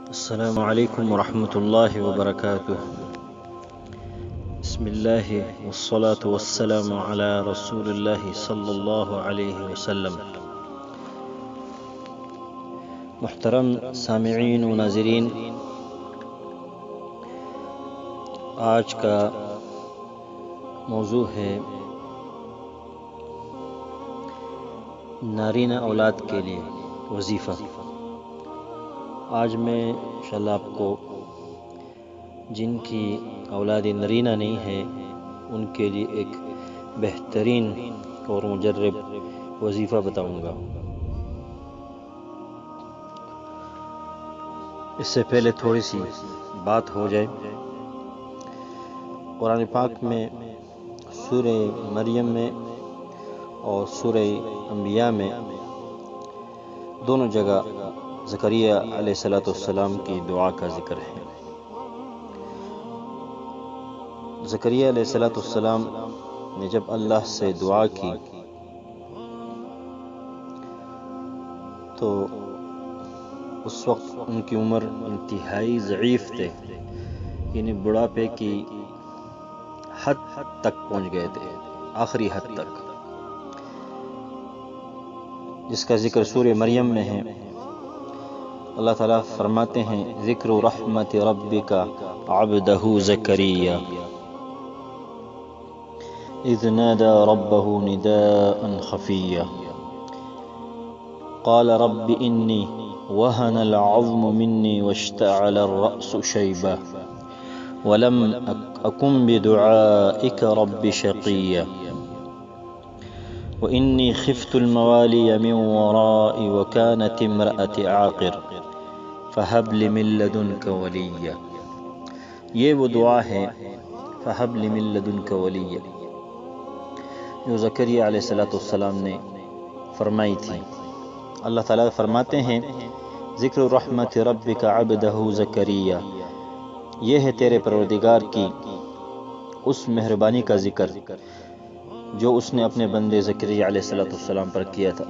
السلام علیکم ورحمۃ اللہ وبرکاتہ۔ بسم اللہ والصلاة والسلام علی رسول اللہ صلی اللہ علیہ وسلم۔ محترم سامعین و ناظرین، آج کا موضوع ہے نارینہ اولاد کے لیے وظیفہ۔ آج میں انشاءاللہ آپ کو جن کی اولاد نرینہ نہیں ہے ان کے لیے ایک بہترین اور مجرب وظیفہ بتاؤں گا۔ اس سے پہلے تھوڑی سی بات ہو جائے، قرآن پاک میں سورہ مریم میں اور سورہ انبیاء میں دونوں جگہ زکریا علیہ السلام کی دعا کا ذکر ہے۔ زکریا علیہ السلام نے جب اللہ سے دعا کی تو اس وقت ان کی عمر انتہائی ضعیف تھے، یعنی بڑھاپے کی حد تک پہنچ گئے تھے، آخری حد تک، جس کا ذکر سورہ مریم میں ہے۔ اللہ تعالیٰ فرماتے ہیں: ذکر رحمت ربک عبدہ زکریا اذ نادى ربه نداء خفيا قال رب إني وهن العظم مني واشتعل الرأس شيبا ولم أكن بدعائك رب شقيا وإني خفت الموالي من ورائي وكانت امرأتي عاقر فهب لي من لدنك وليا۔ یہ وہ دعا ہے فہب لی من لدنک ولیا جو زکریا علیہ السلام نے فرمائی تھی۔ اللہ تعالیٰ فرماتے ہیں: ذکر رحمت ربک عبدہ زکریا، یہ ہے تیرے پروردگار کی اس مہربانی کا ذکر جو اس نے اپنے بندے زکریا علیہ السلام پر کیا تھا۔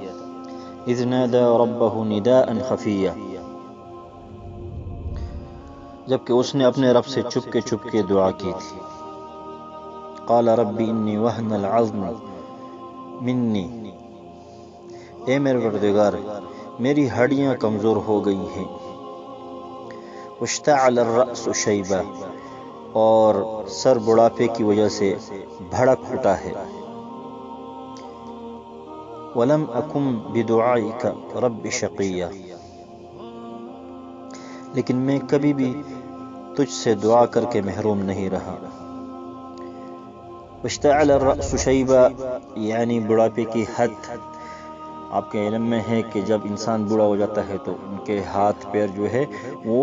اذ نادى ربہ نداء خفیا، جبکہ اس نے اپنے رب سے چپ کے دعا کی تھی۔ قال رب انی وہن العظم منی، اے میرے پروردگار میری ہڈیاں کمزور ہو گئی ہیں، واشتعل الرأس شیبا، اور سر بڑھاپے کی وجہ سے بھڑک اٹھا ہے، ولم اکن بدعائک رب شقیا، لیکن میں کبھی بھی تجھ سے دعا کر کے محروم نہیں رہا۔ واشتعل الرأس شیبا یعنی بڑھاپے کی حد۔ آپ کے علم میں ہے کہ جب انسان بوڑھا ہو جاتا ہے تو ان کے ہاتھ پیر جو ہے وہ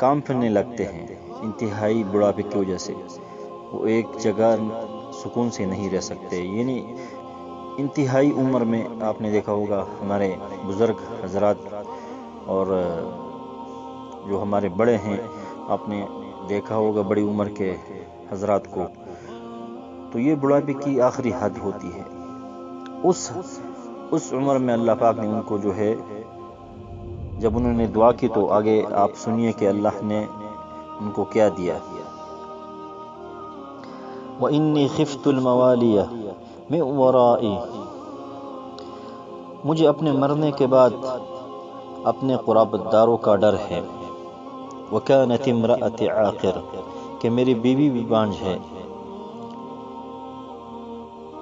کانپنے لگتے ہیں، انتہائی بڑھاپے کی وجہ سے وہ ایک جگہ سکون سے نہیں رہ سکتے، یعنی انتہائی عمر میں۔ آپ نے دیکھا ہوگا ہمارے بزرگ حضرات اور جو ہمارے بڑے ہیں، آپ نے دیکھا ہوگا بڑی عمر کے حضرات کو، تو یہ بڑھاپے کی آخری حد ہوتی ہے۔ اس عمر میں اللہ پاک نے ان کو جو ہے، جب انہوں نے دعا کی تو آگے آپ سنیے کہ اللہ نے ان کو کیا دیا۔ وَإِنِّي خِفْتُ الْمَوَالِيَ مِنْ وَرَائِي، مجھے اپنے مرنے کے بعد اپنے قرابت داروں کا ڈر ہے۔ وَكَانَتِ امْرَأَتِي عَاقِرَ، کہ میری بیوی بھی بانجھ ہے،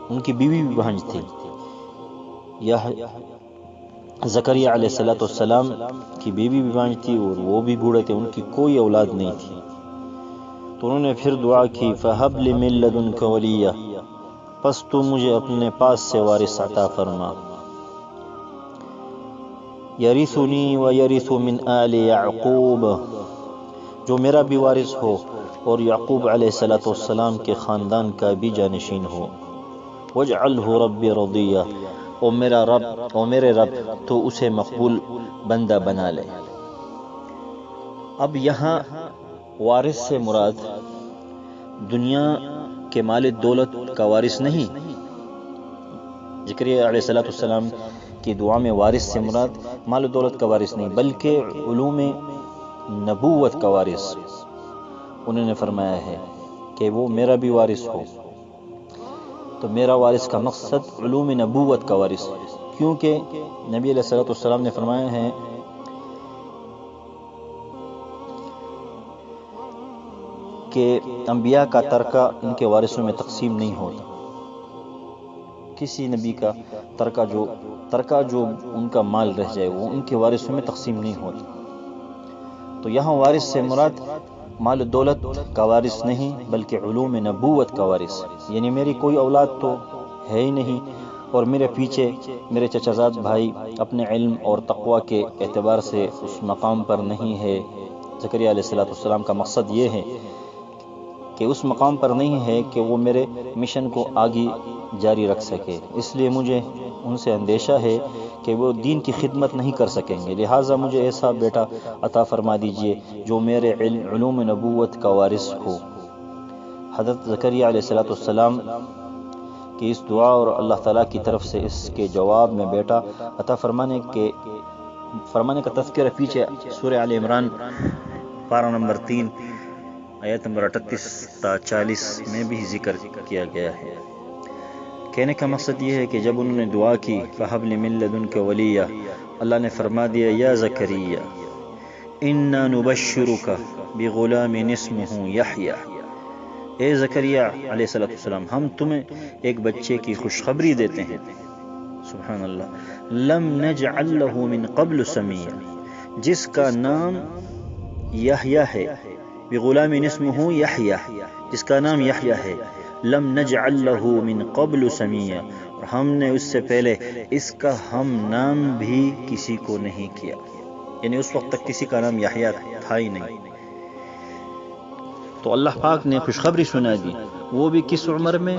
ان کی بیوی بھی بانجھ تھی۔ زکریا علیہ السلام کی بیوی بھی بانجھ تھی اور وہ بھی بوڑھے تھے، ان کی کوئی اولاد نہیں تھی، تو انہوں نے پھر دعا کی: فَهَبْ لِي مِن لَّدُنْكَ وَلِيًّا، پس تو مجھے اپنے پاس سے وارث عطا فرما، یرثنی ویرث من آل یعقوب، جو میرا بھی وارث ہو اور یعقوب علیہ السلام کے خاندان کا بھی جانشین ہو، وَاجْعَلْهُ رَبِّ رَضِيًّا، اور میرے رب تو اسے مقبول بندہ بنا لے۔ اب یہاں وارث سے مراد دنیا کے مال دولت کا وارث نہیں۔ زکریا علیہ السلام کی دعا میں وارث سے مراد مال و دولت کا وارث نہیں، بلکہ علوم نبوت کا وارث، انہوں نے فرمایا ہے کہ وہ میرا بھی وارث ہو۔ تو میرا وارث کا مقصد علوم نبوت کا وارث، کیونکہ نبی علیہ السلام نے فرمایا ہے کہ انبیاء کا ترکہ ان کے وارثوں میں تقسیم نہیں ہوتا، کسی نبی کا ترکہ جو ان کا مال رہ جائے وہ ان کے وارثوں میں تقسیم نہیں ہوتا۔ تو یہاں وارث سے مراد مال و دولت کا وارث نہیں بلکہ علوم نبوت کا وارث، یعنی میری کوئی اولاد تو ہے ہی نہیں، اور میرے پیچھے میرے چچا زاد بھائی اپنے علم اور تقوی کے اعتبار سے اس مقام پر نہیں ہے۔ زکریا علیہ السلام کا مقصد یہ ہے کہ اس مقام پر نہیں ہے کہ وہ میرے مشن کو آگے جاری رکھ سکے، اس لیے مجھے ان سے اندیشہ ہے کہ وہ دین کی خدمت نہیں کر سکیں گے، لہٰذا مجھے ایسا بیٹا عطا فرما دیجئے جو میرے علوم نبوت کا وارث ہو۔ حضرت زکریا علیہ السلام کی اس دعا اور اللہ تعالیٰ کی طرف سے اس کے جواب میں بیٹا عطا فرمانے کا تذکرہ پیچھے سورہ آل عمران پارہ نمبر 3 آیت نمبر 38 تا 40 میں بھی ذکر کیا گیا ہے۔ کہنے کا مقصد یہ ہے کہ جب انہوں نے دعا کی فَهَبْ لِي مِن لَّدُنْكَ وَلِيًّا، اللہ نے فرما دیا یا زکریا اِنَّا نُبَشِّرُكَ بِغُلَامٍ اسْمُهُ یحییٰ، اے زکریا علیہ السلام ہم تمہیں ایک بچے کی خوشخبری دیتے ہیں، سبحان اللہ، لم نجعل له من قبل سمیہ، جس کا نام یحییٰ ہے، بغلام اسمہ یحییٰ، جس کا نام یحییٰ ہے، لم نجعل له من قبل سمیہ، اور ہم نے اس سے پہلے اس کا ہم نام بھی کسی کو نہیں کیا، یعنی اس وقت تک کسی کا نام یحییٰ تھا ہی نہیں۔ تو اللہ پاک نے خوشخبری سنا دی، وہ بھی کس عمر میں؟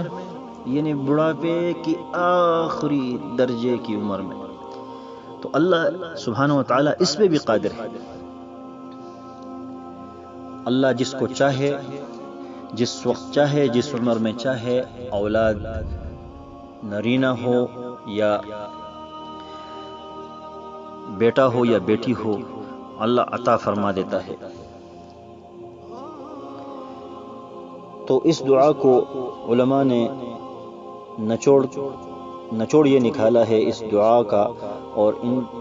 یعنی بڑھاپے کی آخری درجے کی عمر میں۔ تو اللہ سبحانہ و تعالیٰ اس پہ بھی قادر ہے، اللہ جس کو چاہے جس وقت چاہے جس عمر میں چاہے اولاد نرینہ ہو یا بیٹا ہو یا بیٹی ہو، اللہ عطا فرما دیتا ہے۔ تو اس دعا کو علماء نے نچوڑ یہ نکالا ہے اس دعا کا، اور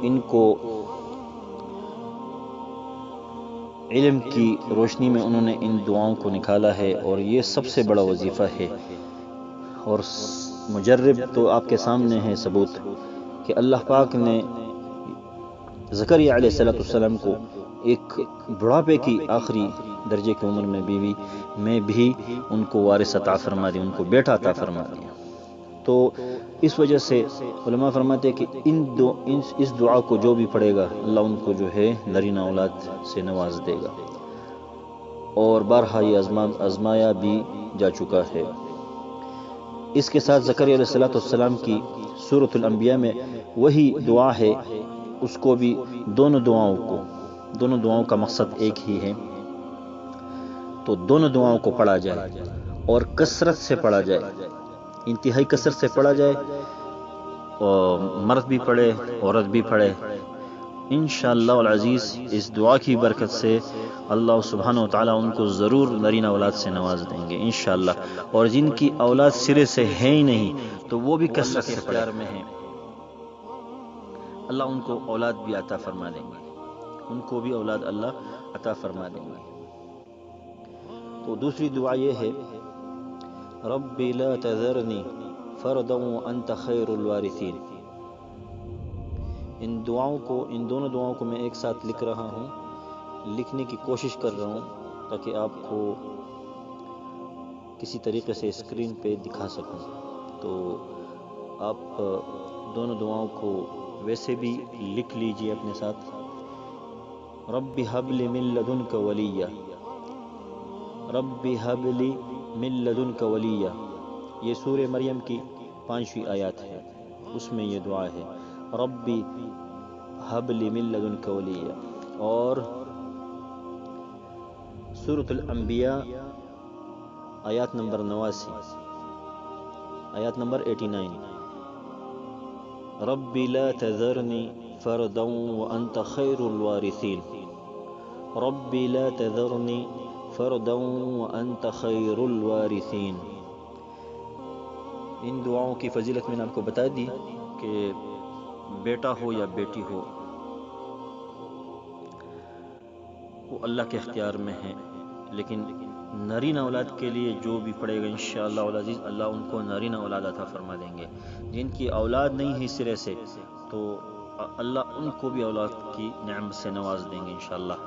ان کو علم کی روشنی میں انہوں نے ان دعاؤں کو نکالا ہے، اور یہ سب سے بڑا وظیفہ ہے۔ اور مجرب تو آپ کے سامنے ہے ثبوت کہ اللہ پاک نے زکریا علیہ السلام کو ایک بڑھاپے کی آخری درجے کی عمر میں بھی ان کو وارث عطا فرما دیا، ان کو بیٹا عطا فرما دیا۔ تو اس وجہ سے علماء فرماتے ہیں کہ اس دعا کو جو بھی پڑھے گا اللہ ان کو جو ہے نرینہ اولاد سے نواز دے گا، اور بارہا یہ آزمایا بھی جا چکا ہے۔ اس کے ساتھ زکریا علیہ السلام کی سورۃ الانبیاء میں وہی دعا ہے، اس کو بھی دونوں دعاؤں کا مقصد ایک ہی ہے، تو دونوں دعاؤں کو پڑھا جائے اور کثرت سے پڑھا جائے، انتہائی کثرت سے پڑھا جائے، اور مرد بھی پڑھے عورت بھی پڑھے، انشاءاللہ العزیز اس دعا کی برکت سے اللہ سبحانہ و تعالیٰ ان کو ضرور نرینہ اولاد سے نواز دیں گے انشاءاللہ، اور جن کی اولاد سرے سے ہے ہی نہیں تو وہ بھی کثرت سے اختیار میں ہیں، اللہ ان کو اولاد بھی عطا فرما دیں گے، ان کو بھی اولاد اللہ عطا فرما دیں گے۔ تو دوسری دعا یہ ہے رب لا تذرنی فردا وانت خیر الوارثین۔ ان دونوں دعاؤں کو میں ایک ساتھ لکھ رہا ہوں، لکھنے کی کوشش کر رہا ہوں تاکہ آپ کو کسی طریقے سے اسکرین پہ دکھا سکوں۔ تو آپ دونوں دعاؤں کو ویسے بھی لکھ لیجئے اپنے ساتھ، رب ھب لی من لدنک ولیہ، رب ھب لی من لدنک ولیہ، یہ سورہ مریم کی 5ویں آیات ہے، اس میں یہ دعا ہے رب ھب لی من لدنک ولیہ۔ اور سورۃ الانبیاء آیات نمبر 89، آیات نمبر 89، رب لا تذرنی فردا وانت خیر الوارثین، رب لا تذرنی فردا وانت خیر الوارثین۔ ان دعاؤں کی فضیلت میں نے آپ کو بتا دی کہ بیٹا ہو یا بیٹی ہو وہ اللہ کے اختیار میں ہے، لیکن نارینہ اولاد کے لیے جو بھی پڑے گا انشاءاللہ العزیز اللہ ان کو نارینہ اولاد عطا فرما دیں گے۔ جن کی اولاد نہیں ہے سرے سے تو اللہ ان کو بھی اولاد کی نعمت سے نواز دیں گے انشاءاللہ۔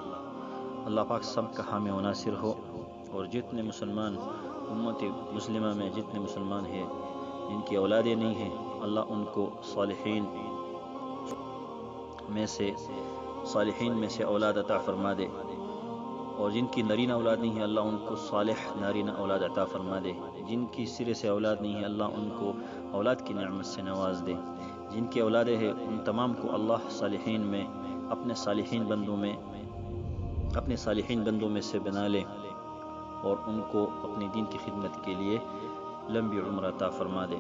اللہ پاک سب کا حامی و ناصر ہو، اور جتنے مسلمان امت مسلمہ میں جتنے مسلمان ہیں جن کی اولادیں نہیں ہیں اللہ ان کو صالحین میں سے اولاد عطا فرما دے، اور جن کی نارینہ اولاد نہیں ہے اللہ ان کو صالح نارینہ اولاد عطا فرما دے، جن کی سرے سے اولاد نہیں ہے اللہ ان کو اولاد کی نعمت سے نواز دے، جن کی اولادیں ہیں ان تمام کو اللہ صالحین میں اپنے صالحین بندوں میں سے بنا لے، اور ان کو اپنے دین کی خدمت کے لیے لمبی عمر عطا فرما دے۔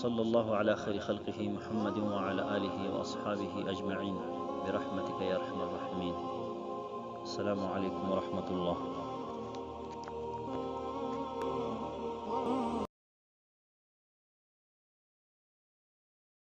صلی اللہ علی خیر خلقہ محمد وعلی آلہ واصحابہ اجمعین برحمتک یا ارحم الراحمین۔ السلام علیکم ورحمۃ اللہ۔